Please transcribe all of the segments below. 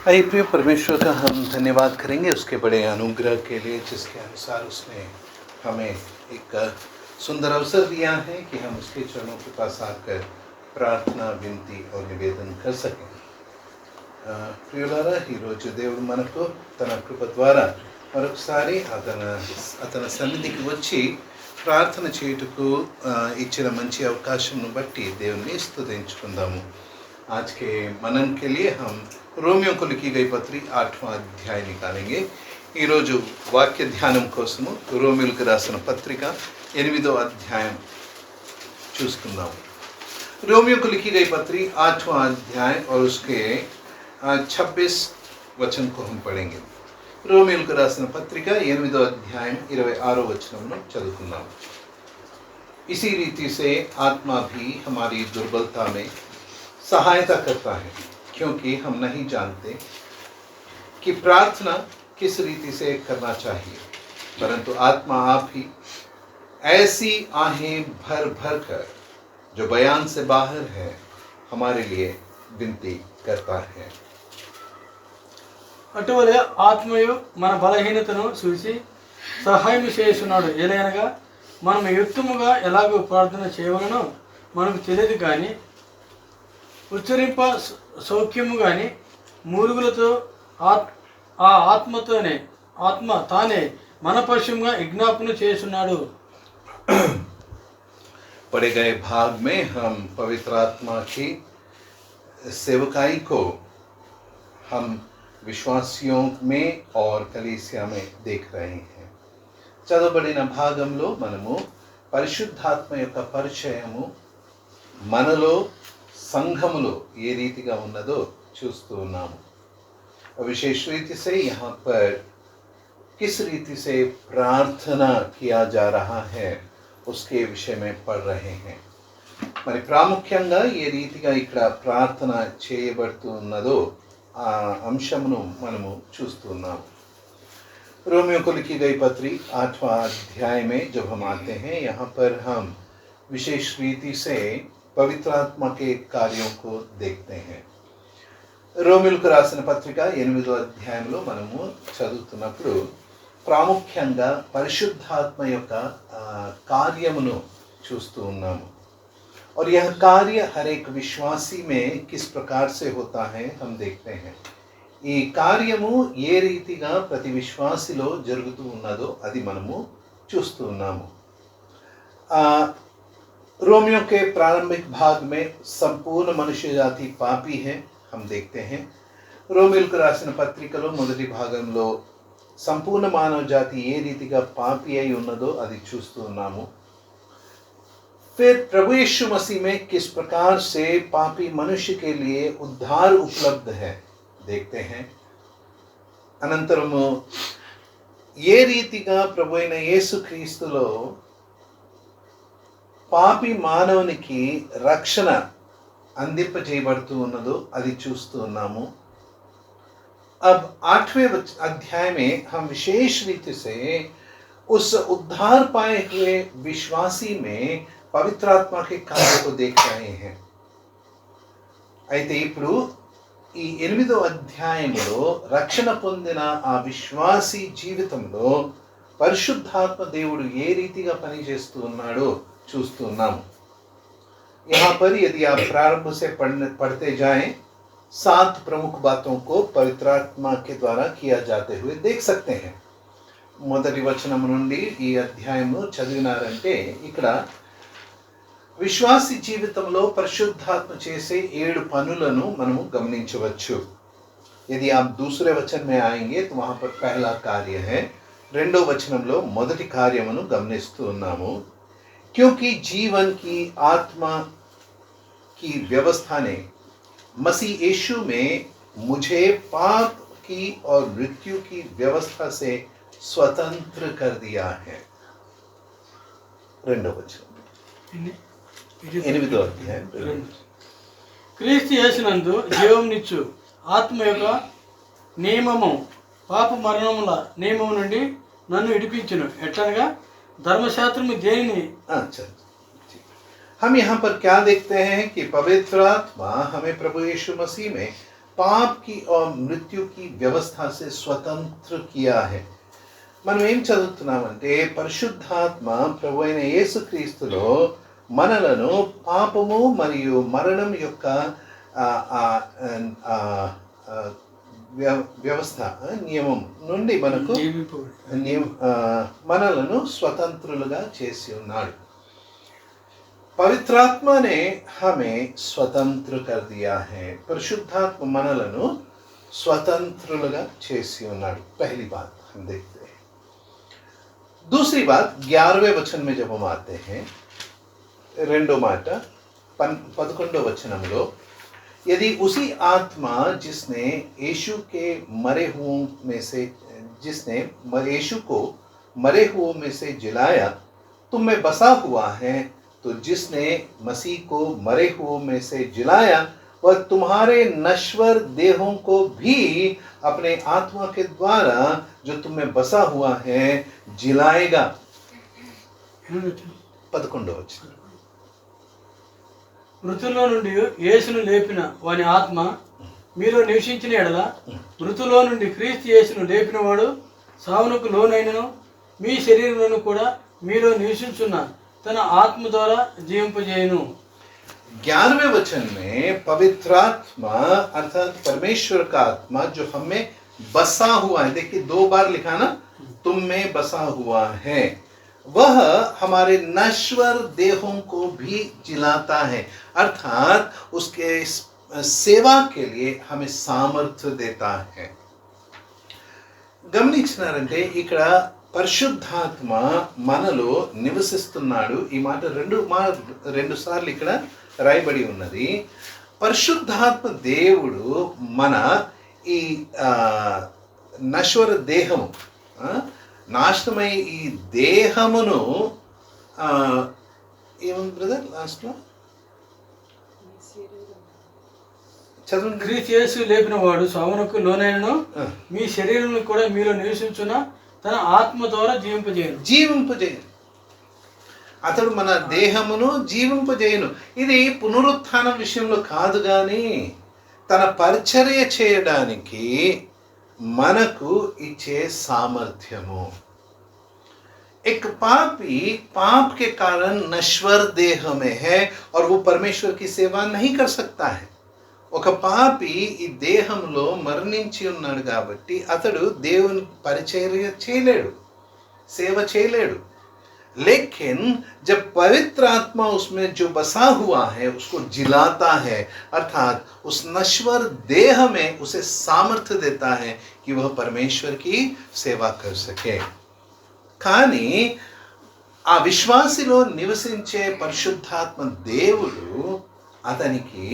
आइए प्रिय परमेश्वर का हम धन्यवाद करेंगे उसके बड़े अनुग्रह के लिए, जिसके अनुसार उसने हमें एक सुंदर अवसर दिया है कि हम उसके चरणों के पास आकर प्रार्थना, विनती और निवेदन कर सकें। ప్రియులారా, ఈరోజు దేవుడు మనకు తన కృప ద్వారా మరొకసారి అతని సన్నిధికి వచ్చి ప్రార్థన చేయుటకు ఇచ్చిన మంచి అవకాశంను బట్టి దేవుని స్తుతించుకుందాము। आज के मनन के लिए हम रोमियो को लिखी गई पत्री 8वां अध्याय निकालेंगे। ఈ రోజు వాక్య ధ్యానం కోసము రోమియోలకు రాసిన పత్రిక 8వ అధ్యాయం చూసుకుందాం। रोमियो को लिखी गई पत्री 8वां अध्याय और उसके 26 वचन को हम पढ़ेंगे। రోమియోలకు రాసిన పత్రిక 8వ అధ్యాయం 26వ వచనంలో చదువుకుందాం। इसी रीति से आत्मा भी हमारी दुर्बलता में सहायता करता है, क्योंकि हम नहीं जानते कि प्रार्थना किस रीति से करना चाहिए, परंतु आत्मा आप ही ऐसी आहें भर भर कर जो बयान से बाहर है हमारे लिए विनती करता है। అటువలే ఆత్మయు మన బలహీనతను చూసి సహాయం చేస్తున్నాడు। ఏలైనగా మనం యుక్తముగా ఎలాగో ప్రార్థన చేయవలనో మనకు తెలియదు, కానీ ఉచ్చరింప సౌఖ్యము కానీ మూలుగులతో ఆత్మ తానే మనపక్షంగా విజ్ఞాపన చేస్తున్నాడు। पढ़े गए भाग में हम पवित्र आत्मा की सेवकाई को हम विश्वासियों में और कलीसिया में देख रहे हैं। చదవబడిన భాగంలో మనము పరిశుద్ధాత్మ యొక్క పరిచయము మనలో సంఘములో ఏ రీతిగా ఉన్నదో చూస్తూ ఉన్నాము। विशेष रीति से यहाँ पर किस रीति से प्रार्थना किया जा रहा है उसके विषय में पढ़ रहे हैं। మరి ప్రాముఖ్యంగా ఏ రీతిగా ఇక్కడ ప్రార్థన చేయబడుతున్నదో ఆ అంశమును మనము చూస్తున్నాము। रोमियो को लिखी गई पत्री 8वां अध्याय में जब हम आते हैं, यहाँ पर हम विशेष रीति से पवित्र आत्मा के कार्यों को देखते हैं। రోమియోలకు రాసిన పత్రిక 8వ అధ్యాయంలో మనము చదువుతున్నప్పుడు ప్రాముఖ్యంగా పరిశుద్ధాత్మ యొక్క కార్యమును చూస్తూ ఉన్నాము। और यह कार्य हर एक विश्वासी में किस प्रकार से होता है हम देखते हैं। ఈ కార్యము ఏ రీతిగా ప్రతి విశ్వాసిలో జరుగుతూ ఉన్నదో అది మనము చూస్తూ ఉన్నాము। रोमियो के प्रारंभिक भाग में संपूर्ण मनुष्य जाति पापी है हम देखते हैं। రోమియోలకు రాసిన పత్రికలో మొదటి భాగంలో సంపూర్ణ మానవ జాతి ఏ రీతిగా పాపి అయి ఉన్నదో అది చూస్తూ ఉన్నాము। फिर प्रभु यीशु मसीह में किस प्रकार से पापी मनुष्य के लिए उद्धार उपलब्ध है देखते हैं। అనంతరము ఏ రీతిగా ప్రభు అయిన యేసుక్రీస్తులో పాపి మానవునికి రక్షణ అందింపజేయబడుతూ ఉన్నదో అది చూస్తూ ఉన్నాము। अब 8वें अध्याय में हम विशेष रीति से उस उद्धार पाए हुए विश्वासी में पवित्र आत्मा के कार्य को देख रहे हैं। అయితే ఇప్పుడు ఈ 8వ అధ్యాయంలో రక్షణ పొందిన ఆ విశ్వాసి జీవితంలో పరిశుద్ధాత్మ దేవుడు ఏ రీతిగా పనిచేస్తూ ఉన్నాడో చూస్తూ ఉన్నాము। यहाँ पर यदि आप प्रारंभ से पढ़ते जाएं, 7 प्रमुख बातों को पवित्र आत्मा के द्वारा किया जाते हुए देख सकते हैं। మొదటి వచనం నుండి ఈ అధ్యాయము చదివినారంటే ఇక్కడ విశ్వాసి జీవితంలో పరిశుద్ధాత్మ చేసే 7 పనులను మనము గమనించవచ్చు। यदि आप दूसरे वचन में आएंगे तो वहां पर पहला कार्य है, రెండో వచనంలో మొదటి కార్యమును గమనిస్తూ ఉన్నాము। क्योंकि जीवन की आत्मा की व्यवस्था ने मसीह यीशु में मुझे पाप की और मृत्यु की व्यवस्था से स्वतंत्र कर दिया है। రెండో వచనం 8వ అధ్యాయం క్రీస్తు యేసునందు జీవమునిచ్చు ఆత్మ యొక్క నియమము పాప మరణముల నియమము నుండి నన్ను విడిపించును। ఎట్లనగా धर्मशास्त्र में देनी। अच्छा, हम यहाँ पर क्या देखते हैं कि पवित्र आत्मा हमें प्रभु यीशु मसीह में पाप की और मृत्यु की व्यवस्था से स्वतंत्र किया है. మనం ఏం చదువుతున్నామంటే పరిశుద్ధాత్మ ప్రభు అయిన యేసుక్రీస్తులో మనలను పాపము మరియు మరణం యొక్క వ్యవస్థ నియమం నుండి మనకు మనలను స్వతంత్రులుగా చేసి ఉన్నాడు. पवित्रात्मा ने हमें स्वतंत्र कर दिया है. परिशुद्धात्मा మనలను स्वतंत्रలుగా చేసి ఉన్నాడు. पहली बात हम देखते हैं. दूसरी बात 11वें वचन में जब हम आते हैं, రెండో మాట 11వ వచనంలో, यदि उसी आत्मा जिसने यीशु के मरे हुओं में से जिसने यीशु को मरे हुओं में से जिलाया तुम में बसा हुआ है, तो जिसने मसीह को मरे हुओं में से जिलाया वह तुम्हारे नश्वर देहों को भी अपने आत्मा के द्वारा जो तुम में बसा हुआ है जिलाएगा. 11వ వచనం. మృతుల్లో నుండి యేసును లేపిన వాని ఆత్మ మీలో నివసించిన ఎడల మృతులో నుండి క్రీస్తు యేసును లేపినవాడు సావునకు లోనైనను మీ శరీరంలోను కూడా మీలో నివసించున్న तन आत्म द्वारा जीविंपजेयनु. 11वें वचन में पवित्र आत्मा अर्थात परमेश्वर का आत्मा जो हमें बसा हुआ है, देखिए 2 बार लिखा ना, तुम में बसा हुआ है, वह हमारे नश्वर देहों को भी जिलाता है, अर्थात उसके सेवा के लिए हमें सामर्थ्य देता है. గమనించినారంటే ఇక్కడ పరిశుద్ధాత్మ మనలో నివసిస్తున్నాడు. ఈ మాట రెండు సార్లు ఇక్కడ రాయబడి ఉన్నది. పరిశుద్ధాత్మ దేవుడు మన ఈ నశ్వర దేహము, నాశనమై ఈ దేహమును ఏముంది బ్రదర్ లాస్ట్లో చదువు. క్రీస్తు యేసు లేపిన వాడు సావునకు లోనైనను మీ శరీరంలో కూడా మీలో నివసించున్న తన ఆత్మ ద్వారా జీవింపజేయను. అతడు మన దేహమును జీవింపజేయను. ఇది పునరుత్థానం విషయంలో కాదు, కానీ తన పరిచర్య చేయడానికి మనకు ఇచ్చే సామర్థ్యము. एक पापी पाप के कारण नश्वर देह में है और वो परमेश्वर की सेवा नहीं कर सकता है. ఒక పాపి ఈ దేహంలో మరణించి ఉన్నాడు కాబట్టి అతడు దేవుని పరిచర్య చేయలేడు, సేవ చేయలేడు. लेकिन जब पवित्र आत्मा उसमें जो बसा हुआ है उसको जिलाता है, अर्थात उस नश्वर देह में उसे सामर्थ्य देता है कि वह परमेश्वर की सेवा कर सके. కానీ ఆ విశ్వాసిలో నివసించే పరిశుద్ధాత్మ దేవుడు అతనికి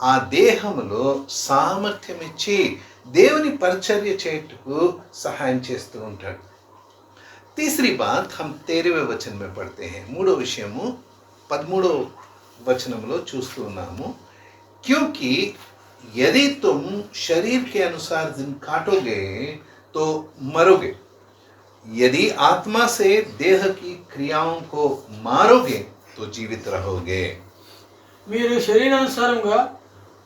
ఆ దేహములో సామర్థ్యం ఇచ్చి దేవుని పరిచర్య చేయుటకు సహాయం చేస్తూ ఉంటాడు. तीसरी बात हम 13वें वचन में पढ़ते हैं. మూడో విషయము 13వ వచనంలో చూస్తూ ఉన్నాము. क्योंकि यदि तुम शरीर के अनुसार दिन काटोगे तो मरोगे, यदि आत्मा से देह की क्रियाओं को मारोगे तो जीवित रहोगे. మీరు శరీరానుసారంగా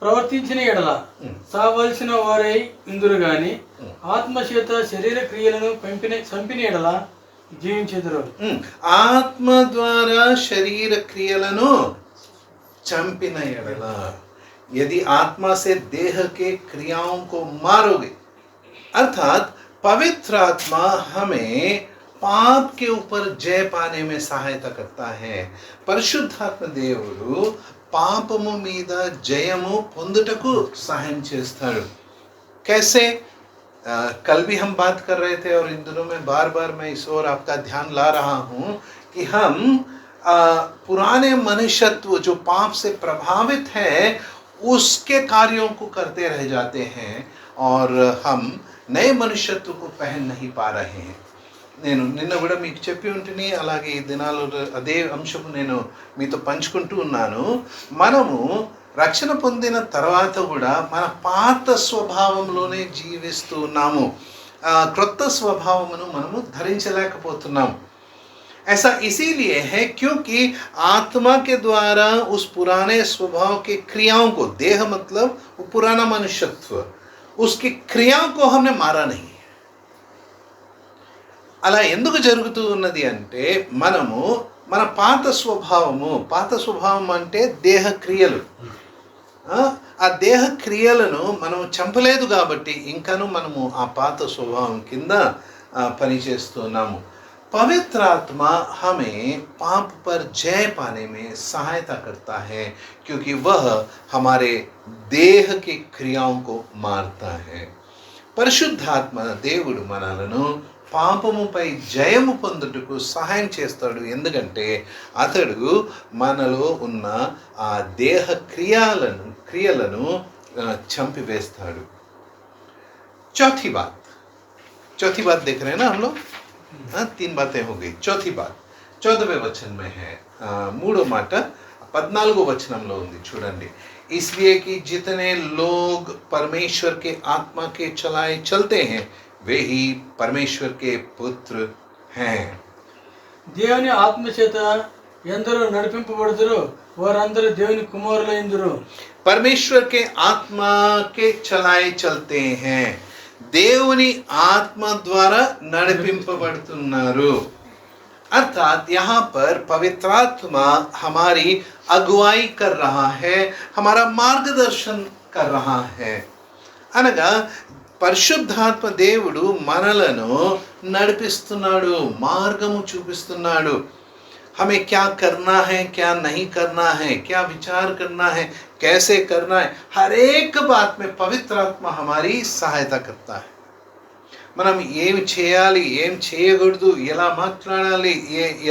ప్రవర్తించిన ఎడల సావలసిన వారై ఇందురు గాని ఆత్మచేత శరీర క్రియలను చంపిన ఎడల జీవించెదరు. ఆత్మ ద్వారా శరీర క్రియలను చంపిన ఎడల, यदि आत्मा से देह के क्रियाओं को मारोगे, अर्थात पवित्र आत्मा हमें पाप के ऊपर जय पाने में सहायता करता है. పరిశుద్ధాత్మ దేవుడు పాపము మీద జయము పొందుటకు సహాయం చేస్తాడు. कैसे? कल भी हम बात कर रहे थे और इन दिनों में बार बार मैं इस ओर आपका ध्यान ला रहा हूँ कि हम पुराने मनुष्यत्व जो पाप से प्रभावित है उसके कार्यों को करते रह जाते हैं और हम नए मनुष्यत्व को पहन नहीं पा रहे हैं. నేను నిన్న కూడా మీకు చెప్పి ఉంటుని, అలాగే ఈ దినాలు అదే అంశము నేను మీతో పంచుకుంటూ ఉన్నాను. మనము రక్షణ పొందిన తర్వాత కూడా మన పాత స్వభావంలోనే జీవిస్తూ ఉన్నాము. క్రొత్త స్వభావమును మనము ధరించలేకపోతున్నాము. ऐसा इसीलिए है क्योंकि आत्मा के द्वारा उस पुराने स्वभाव के क्रियाओं को, देह मतलब वो पुराना मनुष्यत्व, उसकी क्रियाओं को हमने मारा नहीं. అలా ఎందుకు జరుగుతూ ఉన్నది అంటే మనము మన పాత స్వభావం అంటే దేహ క్రియలు, ఆ దేహ క్రియలను మనం చంపలేదు కాబట్టి ఇంకను మనము ఆ పాత స్వభావం కింద పనిచేస్తున్నాము. पवित्र आत्मा हमें पाप पर जय पाने में सहायता करता है क्योंकि वह हमारे देह की क्रियाओं को मारता है. పరిశుద్ధాత్మ దేవుడు మనలను పాపముపై జయము పొందుటకు సహాయం చేస్తాడు. ఎందుకంటే అతడు మనలో ఉన్న ఆ దేహ క్రియలను చంపివేస్తాడు. चौथी बात देख रहे हैं ना हम लोग. 3 बातें हो गई. चौथी बात 14वें वचन में है. మూడో మాట 14వ వచనంలో ఉంది చూడండి. इसलिए कि जितने लोग परमेश्वर के आत्मा के चलाए चलते हैं वे ही परमेश्वर के पुत्र हैं. దేవుని ఆత్మ చేత ఎందరూ నడిపింపబడుదురో వారందరూ దేవుని కుమారులైందురు. परमेश्वर के आत्मा के चलाए चलते हैं. దేవుని ఆత్మ ద్వారా నడిపింపబడుతున్నారు. अर्थात यहाँ पर पवित्र आत्मा हमारी अगुवाई कर रहा है, हमारा मार्गदर्शन कर रहा है. అనగా పరిశుద్ధాత్మ దేవుడు మనలను నడిపిస్తున్నాడు, మార్గము చూపిస్తున్నాడు. हमें क्या करना है, क्या नहीं करना है, क्या विचार करना है, कैसे करना है, हर एक बात में पवित्र आत्मा हमारी सहायता करता है. మనం ఏమి చేయాలి, ఏం చేయకూడదు, ఎలా మాట్లాడాలి,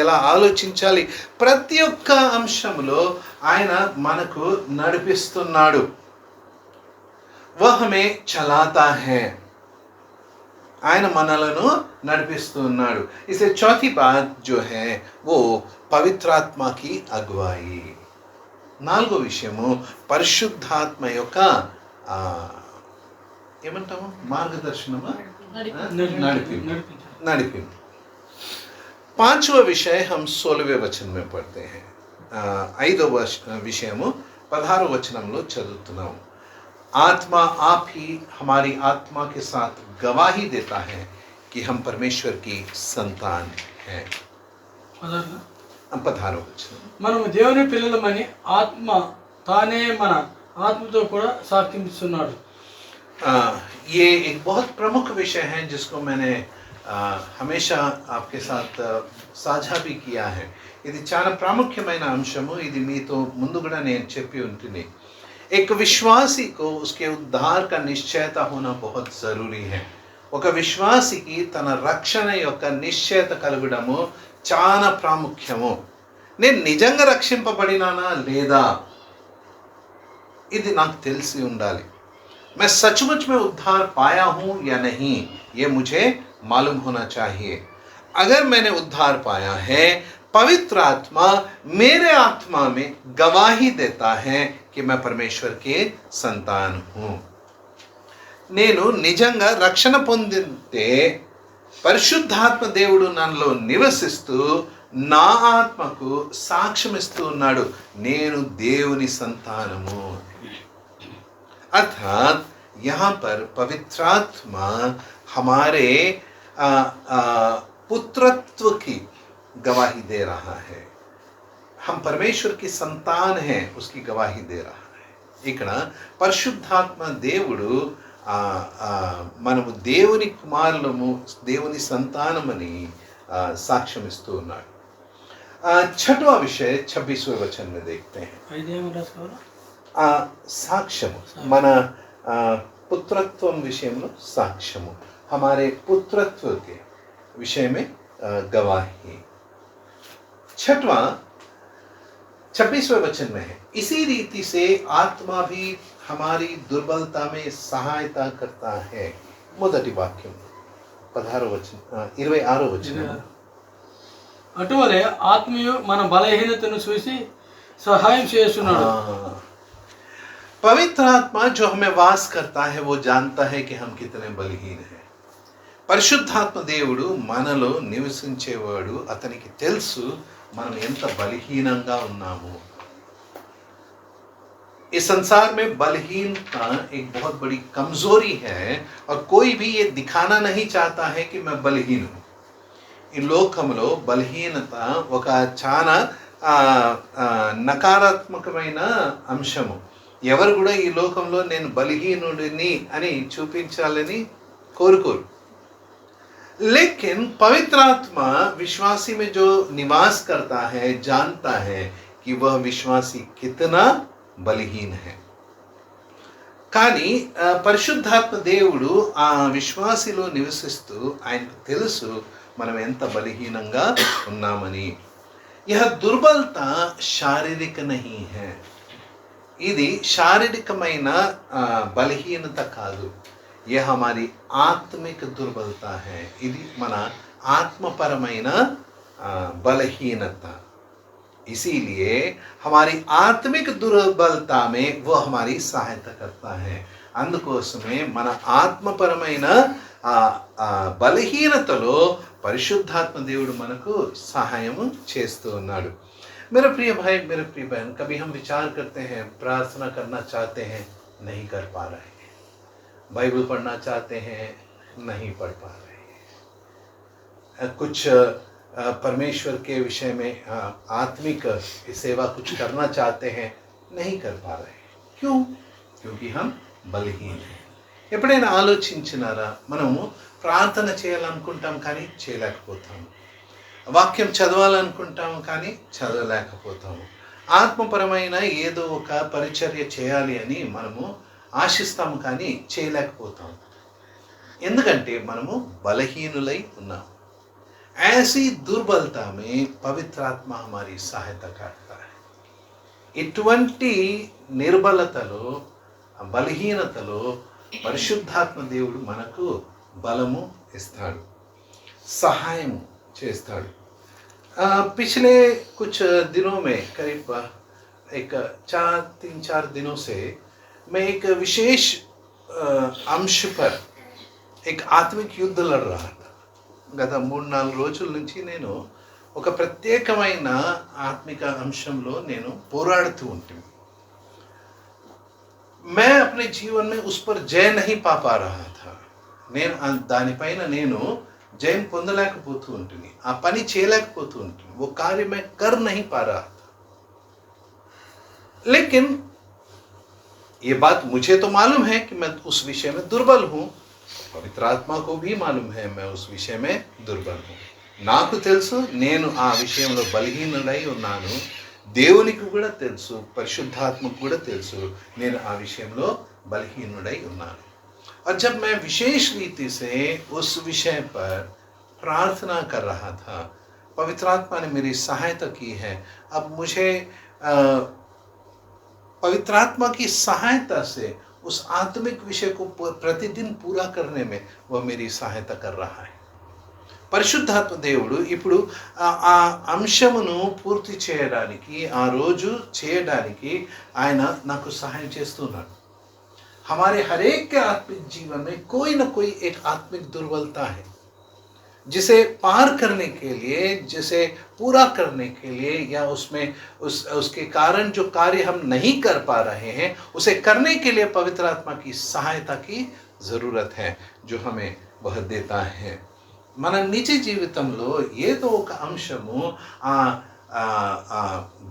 ఎలా ఆలోచించాలి, ప్రతి ఒక్క అంశంలో ఆయన మనకు నడిపిస్తున్నాడు. वह हमें चलाता है, ఆయన మనలను నడిపిస్తున్నాడు. इसलिए चौथी बात जो है वो पवित्र आत्मा की अगुवाई. నాలుగో విషయము పరిశుద్ధాత్మ యొక్క ఏమంటాము, మార్గదర్శనమా, నడిపింపు. पांचवा विषय हम 16वें वचन में पढ़ते हैं. 5వ విషయము 16వ వచనంలో చదువుతున్నాము. आत्मा आप ही हमारी आत्मा के साथ गवाही देता है कि हम परमेश्वर की संतान हैं. 16వ వచనం. మనము దేవుని పిల్లలమని ఆత్మ తానే మన ఆత్మతో కూడా సాక్ష్యం ఇస్తున్నాడు. ये एक बहुत प्रमुख विषय है जिसको मैंने हमेशा आपके साथ साझा भी किया है. ఇది చాలా ప్రాముఖ్యమైన అంశము. ఇది మీతో ముందు కూడా నేను చెప్పి ఉంటుంది. एक विश्वासी को उसके उद्धार का निश्चयता होना बहुत जरूरी है. ఒక విశ్వాసికి తన రక్షణ యొక్క నిశ్చయత కలగడము చాలా ప్రాముఖ్యము. నేను నిజంగా రక్షింపబడినానా లేదా, ఇది నాకు తెలిసి ఉండాలి. मैं सचमुच में उद्धार पाया हूँ या नहीं, ये मुझे मालूम होना चाहिए. अगर मैंने उद्धार पाया है, पवित्र आत्मा मेरे आत्मा में गवाही देता है कि मैं परमेश्वर के संतान हूँ. నేను నిజంగా రక్షణ పొందితే పరిశుద్ధాత్మ దేవుడు నన్నులో నివసిస్తూ నా ఆత్మకు సాక్ష్యం ఇస్తూ ఉన్నాడు, నేను దేవుని సంతానము. अर्थात यहाँ पर पवित्र आत्मा हमारे पुत्रत्व की गवाही दे रहा है. हम परमेश्वर की संतान हैं, उसकी गवाही दे रहा है. ఇక్కడ పరిశుద్ధాత్మ దేవుడు మనము దేవుని కుమారులము, దేవుని సంతానమని సాక్ష్యం ఇస్తూ ఉన్నాడు. 6वां विषय 26वें वचन में देखते हैं. సాక్ష్యము, మన పుత్రత్వం విషయంలో సాక్ష్యము, हमारे पुत्रत्व के विषय में गवाही. 26वें वचन में है, इसी रीति से आत्मा भी हमारी दुर्बलता में सहायता करता है. మొదటి వాక్యం 16వ వచనం 26వ వచనం. అటువలే ఆత్మయు మన బలహీనతను చూసి సహాయం చేస్తున్నాడు. पवित्र आत्मा जो हमें वास करता है वो जानता है कि हम कितने बलहीन हैं. పరిశుద్ధాత్మ దేవుడు మనలో నివసించేవాడు. అతనికి తెలుసు మనం ఎంత బలహీనంగా ఉన్నాము. इस संसार में बलहीनता एक बहुत बड़ी कमजोरी है और कोई भी ये दिखाना नहीं चाहता है कि मैं बलहीन हूँ. ఈ లోకంలో బలహీనత ఒక చాలా నకారాత్మకమైన అంశము. ఎవరు కూడా ఈ లోకంలో నేను బలహీనుడిని అని చూపించాలని కోరుకోరు. लेकिन पवित्र आत्मा विश्वासी में जो निवास करता है जानता है कि वह विश्वासी कितना బలహీన है. కానీ పరిశుద్ధాత్మ దేవుడు ఆ విశ్వాసిలో నివసిస్తూ ఆయనకు తెలుసు మనం ఎంత బలహీనంగా ఉన్నామని. यह दुर्बलता शारीरिक नहीं है. ఇది శారీరకమైన బలహీనత కాదు. यह हमारी आत्मिक दुर्बलता है. ఇది మన ఆత్మపరమైన బలహీనత. इसीलिए हमारी आत्मिक दुर्बलता में वो हमारी सहायता करता है. అందుకోసమే మన ఆత్మపరమైన బలహీనతలో పరిశుద్ధాత్మ దేవుడు మనకు సహాయము చేస్తూ ఉన్నాడు. मेरे प्रिय भाई, मेरे प्रिय बहन, कभी हम विचार करते हैं, प्रार्थना करना चाहते हैं, नहीं कर पा रहे हैं. बाइबल पढ़ना चाहते हैं, नहीं पढ़ पा रहे हैं. कुछ परमेश्वर के विषय में आत्मिक सेवा कुछ करना चाहते हैं, नहीं कर पा रहे हैं. क्यों? क्योंकि हम బలహీన. ఎప్పుడైనా ఆలోచించినారా? మనము ప్రార్థన చేయాలనుకుంటాం కానీ చేయలేకపోతాము. వాక్యం చదవాలనుకుంటాము కానీ చదవలేకపోతాము. ఆత్మపరమైన ఏదో ఒక పరిచర్య చేయాలి అని మనము ఆశిస్తాము కానీ చేయలేకపోతాము. ఎందుకంటే మనము బలహీనులై ఉన్నాము. ऐसी दुर्बलता में पवित्र आत्मा हमारी सहायता करता है. ఇటువంటి నిర్బలతలో బలహీనతలో పరిశుద్ధాత్మ దేవుడు మనకు బలము ఇస్తాడు, సహాయం చేస్తాడు. पिछले कुछ दिनों में करीब एक 3-4 दिनों से मैं एक विशेष अंश पर एक आत्मिक युद्ध लड़ रहा था. గత 3-4 రోజుల నుంచి నేను ఒక ప్రత్యేకమైన ఆత్మిక అంశంలో నేను పోరాడుతూ ఉంటాను. मैं अपने जीवन में उस पर जय नहीं पा रहा था. నేను దానిపైన నేను జయం పొందలేకపోతూ ఉంటుంది, ఆ పని చేయలేకపోతూ ఉంటుంది. वो कार्य मैं कर नहीं पा रहा था. लेकिन ये बात मुझे तो मालूम है कि मैं उस विषय में दुर्बल हूँ. పవిత్ర ఆత్మ को भी मालूम है मैं उस विषय में दुर्बल हूँ. నాకు తెలుసు నేను ఆ విషయంలో బలహీనుడై ఉన్నాను. దేవునికి కూడా తెలుసు, పరిశుద్ధాత్మకు కూడా తెలుసు నేను ఆ విషయంలో బలహీనుడై ఉన్నాను. और जब मैं विशेष रीति से उस विषय पर प्रार्थना कर रहा था, पवित्र आत्मा ने मेरी सहायता की है. अब मुझे पवित्र आत्मा की सहायता से उस आत्मिक विषय को प्रतिदिन पूरा करने में वह मेरी सहायता कर रहा है. పరిశుద్ధాత్మ దేవుడు ఇప్పుడు ఆ అంశమును పూర్తి చేయడానికి, ఆ రోజు చేయడానికి ఆయన నాకు సహాయం చేస్తున్నాడు. हमारे हर एक के आत्मिक जीवन में कोई ना कोई एक आत्मिक दुर्बलता है, जिसे पार करने के लिए, जिसे पूरा करने के लिए या उसमें उसके कारण जो कार्य हम नहीं कर पा रहे हैं उसे करने के लिए पवित्र आत्मा की सहायता की ज़रूरत है, जो हमें वह देता है. మన నిజ జీవితంలో ఏదో ఒక అంశము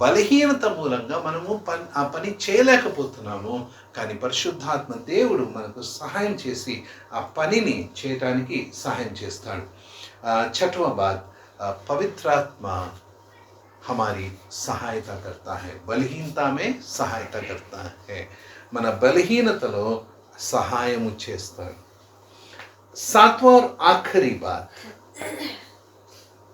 బలహీనత మూలంగా మనము ఆ పని చేయలేకపోతున్నాము. కానీ పరిశుద్ధాత్మ దేవుడు మనకు సహాయం చేసి ఆ పనిని చేయడానికి సహాయం చేస్తాడు. छठवां बात, पवित्र आत्मा हमारी सहायता करता है, बलहीनता में सहायता करता है. మన బలహీనతలో సహాయము చేస్తాడు. 7वां और आखिरी बात,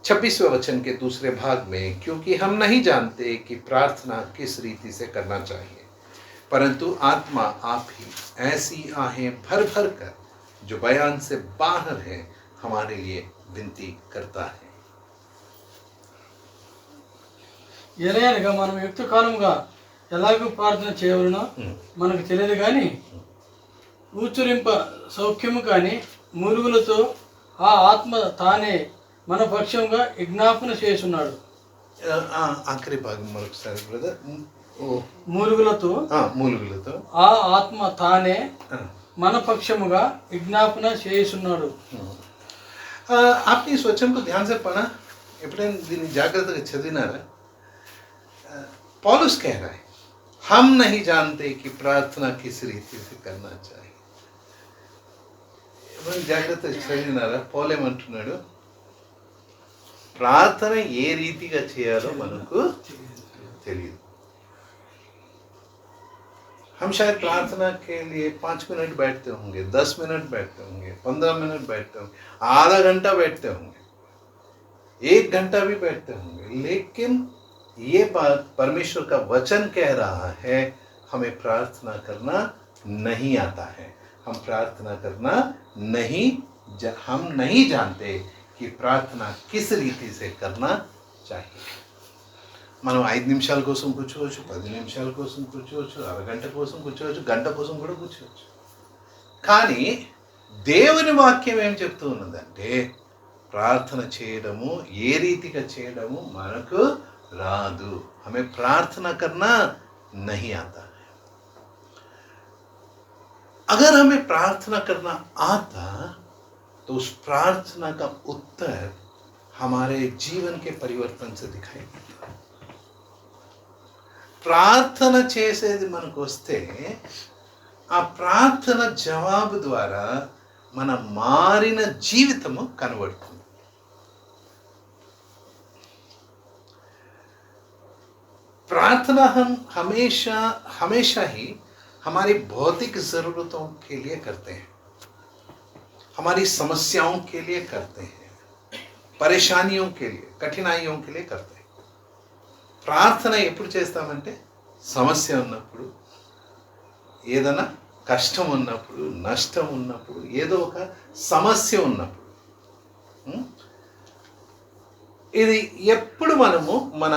26वें वचन के दूसरे भाग में, क्योंकि हम नहीं जानते कि प्रार्थना किस रीति से करना चाहिए, परंतु आत्मा आप ही ऐसी आहें भर भर कर जो बयान से बाहर है हमारे लिए विनती करता है. ఎలాగనగా మనం యుక్త కాలముగా ఎలాగో ప్రార్థన చేయవలనో మనకు తెలియదు, కానీ ఊచురింప సౌఖ్యము కానీ మూలుగులతో ఆ ఆత్మ తానే మన పక్షంగా విజ్ఞాపన చేస్తున్నాడు. ఆఖరి భాగం మరొకసారి బ్రదర్. మూలుగులతో ఆ ఆత్మ తానే మన పక్షముగా విజ్ఞాపన చేస్తున్నాడు. आपने इस वचन को ध्यान से पढ़ा, ఎప్పుడైనా దీన్ని జాగ్రత్తగా చదివినారా? पौलुस कह रहा है हम नहीं जानते कि प्रार्थना किस रीति से करना चाहिए. జాగ్రత్తగా చదివినారా? పౌలు ఏమంటున్నాడు? ప్రార్థన ఏ రీతిగా చేయాలో మనకు తెలియదు. हम शायद प्रार्थना के लिए 5 मिनट बैठते होंगे, 10 मिनट बैठते होंगे, 15 मिनट बैठते होंगे, आधा घंटा बैठते होंगे, 1 घंटा भी बैठते होंगे, लेकिन ये बात परमेश्वर का वचन कह रहा है हमें प्रार्थना करना नहीं आता है. हम प्रार्थना करना हम नहीं जानते कि प्रार्थना किस रीति से करना चाहिए. మనం 5 నిమిషాల కోసం కూర్చోవచ్చు, 10 నిమిషాల కోసం కూర్చోవచ్చు, అరగంట కోసం కూర్చోవచ్చు, గంట కోసం కూడా కూర్చోవచ్చు. కానీ దేవుని వాక్యం ఏం చెప్తూ ఉన్నదంటే ప్రార్థన చేయడము ఏ రీతిగా చేయడము మనకు రాదు. हमें प्रार्थना करना नहीं आता. अगर हमें प्रार्थना करना आता तो उस प्रार्थना का उत्तर हमारे जीवन के परिवर्तन से दिखाई देता. ప్రార్థన చేసేది మనకు వస్తే ఆ ప్రార్థన జవాబు ద్వారా మన మారిన జీవితము కనబడుతుంది. प्रार्थना हम हमेशा ही हमारी भौतिक ज़रूरतों के लिए करते हैं, हमारी समस्याओं के लिए करते हैं, परेशानियों के लिए, कठिनाइयों के लिए करते हैं. ప్రార్థన ఎప్పుడు చేస్తామంటే సమస్య ఉన్నప్పుడు, ఏదైనా కష్టం ఉన్నప్పుడు, నష్టం ఉన్నప్పుడు, ఏదో ఒక సమస్య ఉన్నప్పుడు. ఇది ఎప్పుడు మనము మన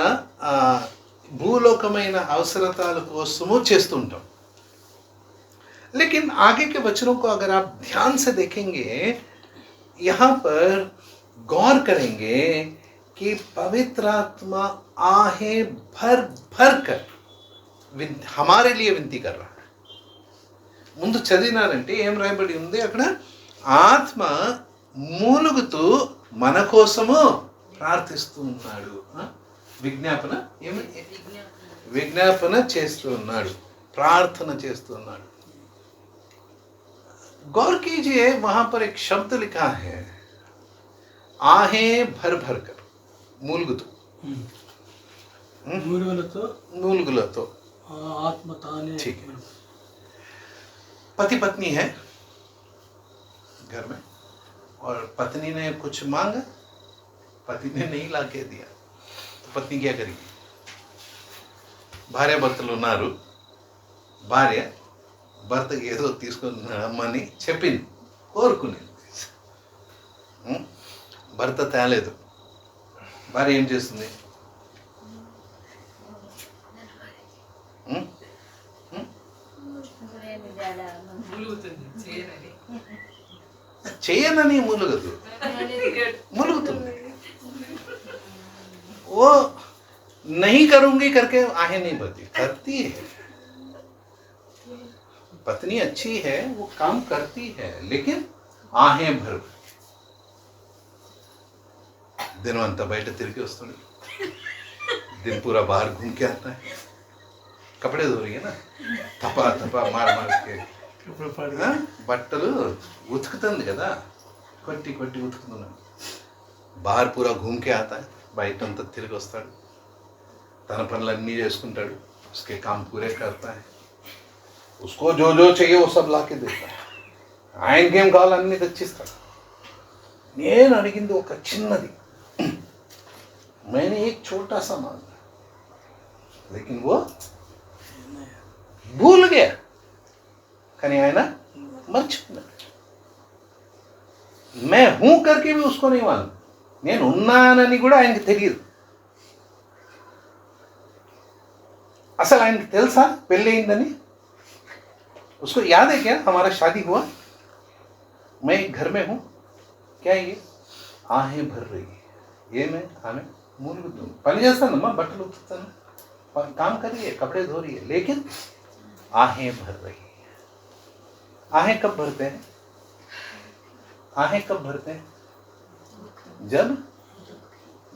భూలోకమైన అవసరతాల కోసము చేస్తుంటాం. लेकिन आगे के वचनों को अगर आप ध्यान से देखेंगे, यहाँ पर गौर करेंगे कि पवित्र आत्मा आहें भर भर कर हमारे लिए विनती कर रहा है. ముందు చదివినారంటే ఏం రాయబడి ఉంది అక్కడ? ఆత్మ మూలుగుతూ మన కోసము ప్రార్థిస్తున్నాడు. విజ్ఞాపన చేస్తున్నాడు, ప్రార్థన చేస్తున్నాడు. गौर कीजिए, वहां पर एक शब्द लिखा है आहें भर भर कर. मूलगुलतो आत्म ताने. ठीक है. पति पत्नी है घर में और पत्नी ने कुछ मांगा, पति ने नहीं ला के दिया तो पत्नी क्या करेगी? భార్య భర్తలు ఉన్నారు, భార్య భర్తకి ఏదో తీసుకున్నామని చెప్పింది, కోరుకునేది. భర్త తేలేదు, భార్య ఏం చేస్తుంది? చేయనని మూలుగుతుంది. वो नहीं करूंगी करके आहें नहीं भरती, करती है. पत्नी अच्छी है, वो काम करती है, लेकिन आहें भर दिन अंता बैठ तिरके वस्तुनी दिन पूरा बाहर घूम के आता है, कपड़े धो रही है ना, थपा थपा मार मार के బట్టలు ఉతుకుతుంది కదా, కొట్టి కొట్టి ఉతుకుతున్నాడు. బాహర్ పూరా घूम के आता है, బయటంతా తిరిగి వస్తాడు, తన పనులన్నీ చేసుకుంటాడు, उसके काम पूरे करता है, उसको जो जो चाहिए वो सब ला के देता है, ఆయనకేం కావాలో అన్నీ తెచ్చిస్తాడు. నేను అడిగింది ఒక చిన్నది, मैंने एक छोटा सा मांगा, लेकिन वो भूल गया. కానీ ఆయన మర్చిపోయినాడు. मैं हूं करके भी उसको नहीं मालूम, నేను ఉన్నానని కూడా ఆయనకి తెలియదు. అసలు ఆయనకి తెలుసా పెళ్ళి అయిందని? उसको याद है क्या हमारा शादी हुआ, मैं एक घर में हूं, क्या ये आहें भर रही है, ये मैं आमें మూలుగుతుంది, పని చేస్తానమ్మా, బట్టలు ఉతుకుతాను, काम कर रही है, कपड़े धो रही है, लेकिन आहें भर रही है। आहें कब भरते हैं? आहें कब भरते हैं? जब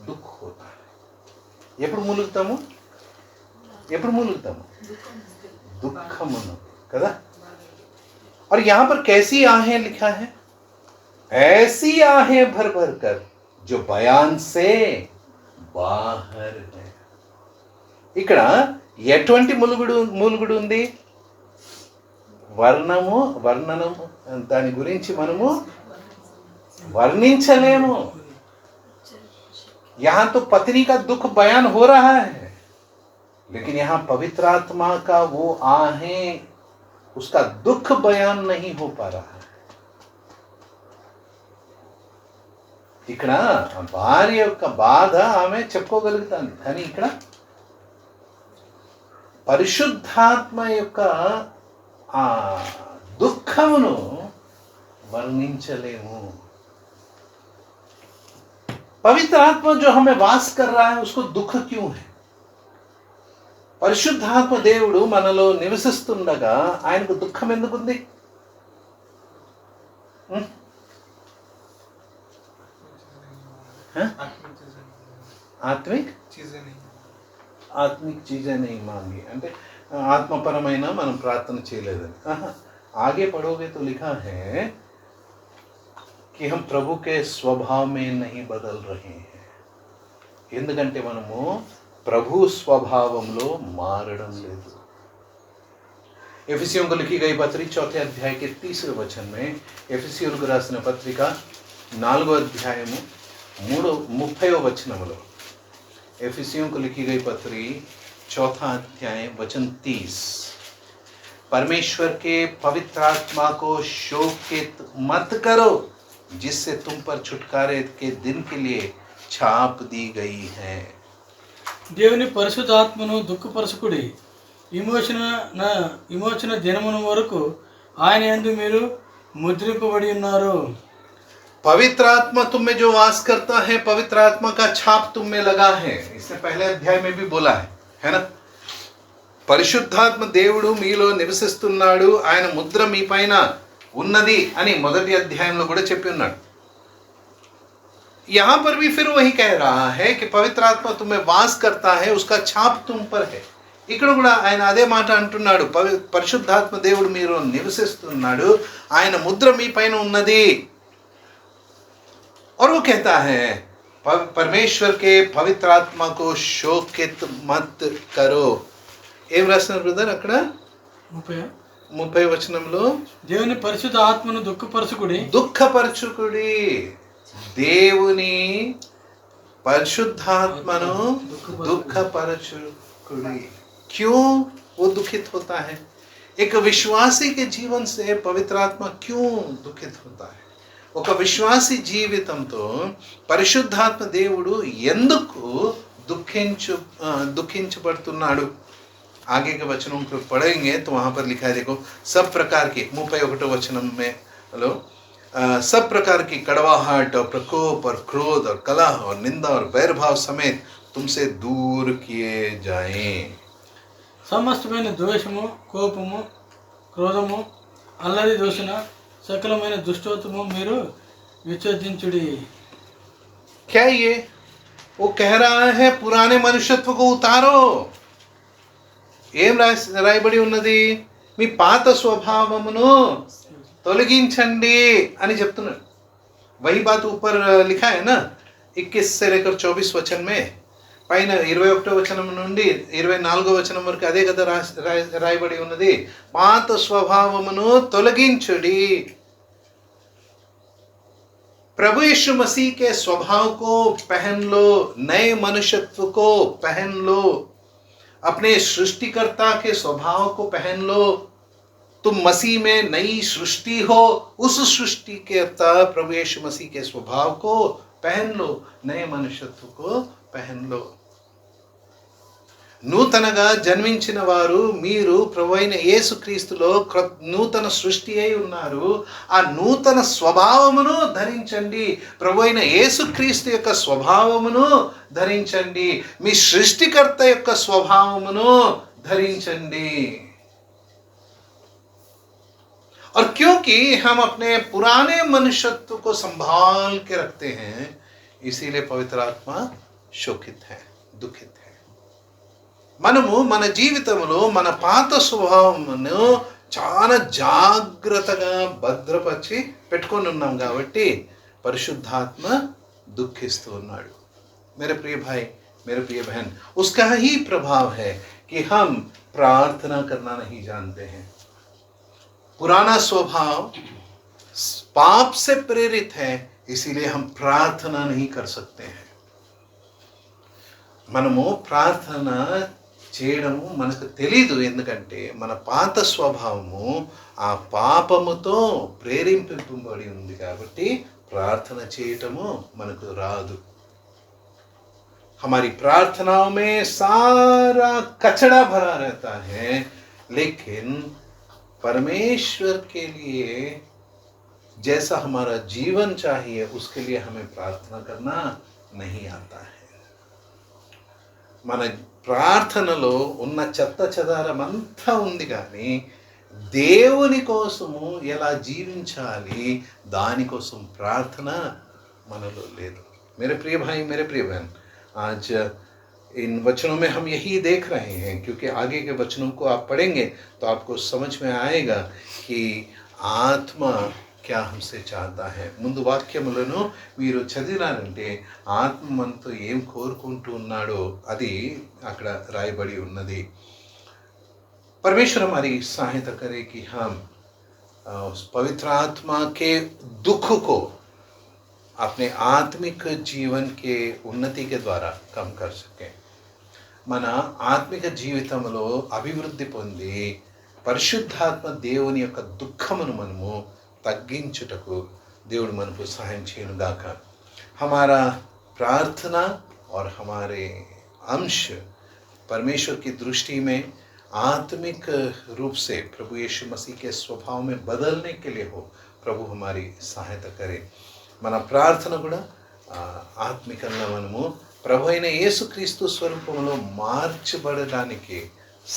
दुख होता है। ఎప్పుడు మూలుగుతాము? ఎప్పుడు మూలుగుతాము? దుఃఖమును కదా। और यहाँ पर कैसी आहें लिखा है? ऐसी आहें भर भर कर जो बयान से बाहर है। ఇక్కడ ఎటువంటి మూలుగుడు ఉంది? వర్ణనము దాని గురించి మనము వర్ణించలేము। यहाँ तो पत्नी का दुख बयान हो रहा है, लेकिन यहाँ पवित्र आत्मा का वो आहें, उसका दुख बयान नहीं हो पा रहा है। ఇక్కడ భార్య యొక్క బాధ ఆమె చెప్పుకోగలుగుతాను, కానీ ఇక్కడ పరిశుద్ధాత్మ యొక్క ఆ దుఃఖమును వర్ణించలేము। पवित्र आत्मा जो हमें वास कर रहा है उसको दुख क्यों है? పరిశుద్ధాత్మ దేవుడు మనలో నివసిస్తుండగా ఆయనకు దుఃఖం ఎందుకుంది? ఆత్మిక్ చీజే नहीं मांगी అంటే ఆత్మపరమైన మనం ప్రార్థన చేయలేదని। आगे पढ़ोगे तो लिखा है कि हम प्रभु के स्वभाव में नहीं बदल रहे हैं, ఎందుకంటే మనము ప్రభు స్వభావంలో మారడం లేదు। एफिसियों को लिखी गई पत्री 4 अध्याय के 30वें वचन में, एफिसियों को రాసిన పత్రిక 4వ అధ్యాయము 30వ వచనములో, एफिसियों को लिखी गई पत्री 4 अध्याय वचन 30, परमेश्वर के पवित्र आत्मा को शोकित मत करो जिससे तुम पर छुटकारे के दिन के लिए छाप दी गई है। దేవుని పరిశుద్ధాత్మను దుఃఖపరచుకుడి, విమోచన దినమున వరకు ఆయన యందు మీరు ముద్రింపబడి ఉన్నారు। पवित्र आत्मा तुम में जो वास करता है, पवित्र आत्मा का छाप तुम में लगा है। इसने पहले अध्याय में भी बोला है ना। పరిశుద్ధాత్మ దేవుడు మీలో నివసిస్తున్నాడు, ఆయన ముద్ర మీ పైన ఉన్నది అని మొదటి అధ్యాయంలో కూడా చెప్పి ఉన్నాడు। यहाँ पर भी फिर वही कह रहा है कि पवित्र आत्मा तुम्हें वास करता है, उसका छाप तुम पर है। ఇక్కడ కూడా ఆయన అదే మాట అంటున్నాడు, పరిశుద్ధాత్మ దేవుడు మీలో నివసిస్తున్నాడు, ఆయన ముద్ర మీ పైన ఉన్నది। और वो कहता है परमेश्वर के पवित्र आत्मा को शोकित मत करो। ఏం రాస్తున్నారు బ్రదర్ అక్కడ? 30వ వచనంలో దేవుని పరిశుద్ధ ఆత్మను దుఃఖపరచుకుడి, దేవుని పరిశుద్ధాత్మను దుఃఖపరచుకుడి। क्यों वो दुखित होता है? एक विश्वासी के जीवन से पवित्र आत्मा क्यों दुखित होता है? ఒక విశ్వాసి జీవితంతో పరిశుద్ధాత్మ దేవుడు ఎందుకు దుఃఖించబడుతున్నాడు? आगे के वचनों को पढ़ेंगे तो वहाँ पर लिखा है, देखो सब प्रकार की 31 वचनम में हेलो सब प्रकार की कड़वाहट और प्रकोप और क्रोध और कलह और निंदा और बैरभाव समेत तुमसे दूर किए जाएं। సమస్తమైన ద్వేషము, కోపము, క్రోధము, అల్లరి దోషణ, సకలమైన దుష్టత్వము మీరు విసర్జించుడి। क्या ये वो कह रहा है पुराने मनुष्यत्व को उतारो। ఏం రాయబడి ఉన్నది? మీ పాత స్వభావమును తొలగించండి అని చెప్తున్నాడు। वही बात ऊपर लिखा है ना 21 से लेकर 24 वचन में, పైన 21వ వచనం నుండి 24వ వచనం వరకు అదే కదా రాయబడి ఉన్నది, పాత స్వభావమును తొలగించుడి। प्रभु यीशु मसीह के स्वभाव को पहन लो, नए मनुष्यत्व को पहन लो, अपने सृष्टिकर्ता के स्वभाव को पहन लो। तुम मसीह में नई सृष्टि हो, उस सृष्टिकर्ता प्रभु यीशु मसीह के स्वभाव को पहन लो, नए मनुष्यत्व को पहन लो। నూతనగా జన్మించిన వారు మీరు ప్రభువైన యేసుక్రీస్తులో నూతన సృష్టి అయి ఉన్నారు. ఆ నూతన స్వభావమును ధరించండి. ప్రభువైన యేసుక్రీస్తు యొక్క స్వభావమును ధరించండి. మీ సృష్టికర్త యొక్క స్వభావమును ధరించండి. और क्योंकि हम अपने पुराने मनुष्यत्व को संभाल के रखते हैं, इसीलिए पवित्र आत्मा शोकित है, दुखित है. మనము మన జీవితంలో మన పాత స్వభావమును చాలా జాగ్రత్తగా భద్రపరిచి పెట్టుకొని ఉన్నాం కాబట్టి పరిశుద్ధాత్మ दुखिస్తూ ఉన్నాడు. मेरे प्रिय भाई, मेरे प्रिय बहन, उसका ही प्रभाव है कि हम प्रार्थना करना नहीं जानते हैं. पुराना स्वभाव पाप से प्रेरित है, इसीलिए हम प्रार्थना नहीं कर सकते हैं. మనము ప్రార్థన చేయడము మనకు తెలీదు. ఎందుకంటే మన పాత స్వభావము ఆ పాపముతో ప్రేరేపింపబడి ఉంది కాబట్టి ప్రార్థన చేయటము మనకు రాదు. हमारी प्रार्थनाओं में सारा कचरा भरा रहता है, लेकिन परमेश्वर के लिए जैसा हमारा जीवन चाहिए उसके लिए हमें प्रार्थना करना नहीं आता है. మన ప్రార్థనలో ఉన్న చెత్త చెదారమంతా ఉంది, కానీ దేవుని కోసము ఎలా జీవించాలి దానికోసం ప్రార్థన మనలో లేదు. मेरे प्रिय भाई, मेरे प्रिय बहन, आज इन वचनों में हम यही देख रहे हैं, क्योंकि आगे के वचनों को आप पढ़ेंगे तो आपको समझ में आएगा कि आत्मा क्या हमसे चाहता है. ముందు వాక్యములను మీరు చదివినారంటే ఆత్మ మనతో ఏం కోరుకుంటూ ఉన్నాడో అది అక్కడ రాయబడి ఉన్నది. परमेश्वर हमारी सहायता करे कि हम पवित्र आत्मा के दुख को अपने आत्मिक जीवन के उन्नति के द्वारा कम कर सकें. మన ఆత్మిక జీవితంలో అభివృద్ధి పొంది పరిశుద్ధాత్మ దేవుని యొక్క దుఃఖమును మనము తగ్గించుటకు దేవుడు మనకు సహాయం చేయనుగాక. हमारा प्रार्थना और हमारे अंश परमेश्वर की दृष्टि में आत्मिक रूप से प्रभु यीशु मसीह के स्वभाव में बदलने के लिए हो. प्रभु हमारी सहायता करे. మన ప్రార్థన కూడా ఆత్మికంగా మనము ప్రభు అయిన యేసుక్రీస్తు స్వరూపంలో మార్చబడడానికి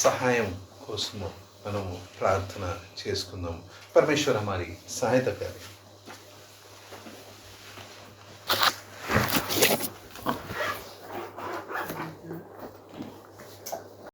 సహాయం కోసము మనము ప్రార్థన చేసుకుందాము. परमेश्वर हमारी सहायता करे.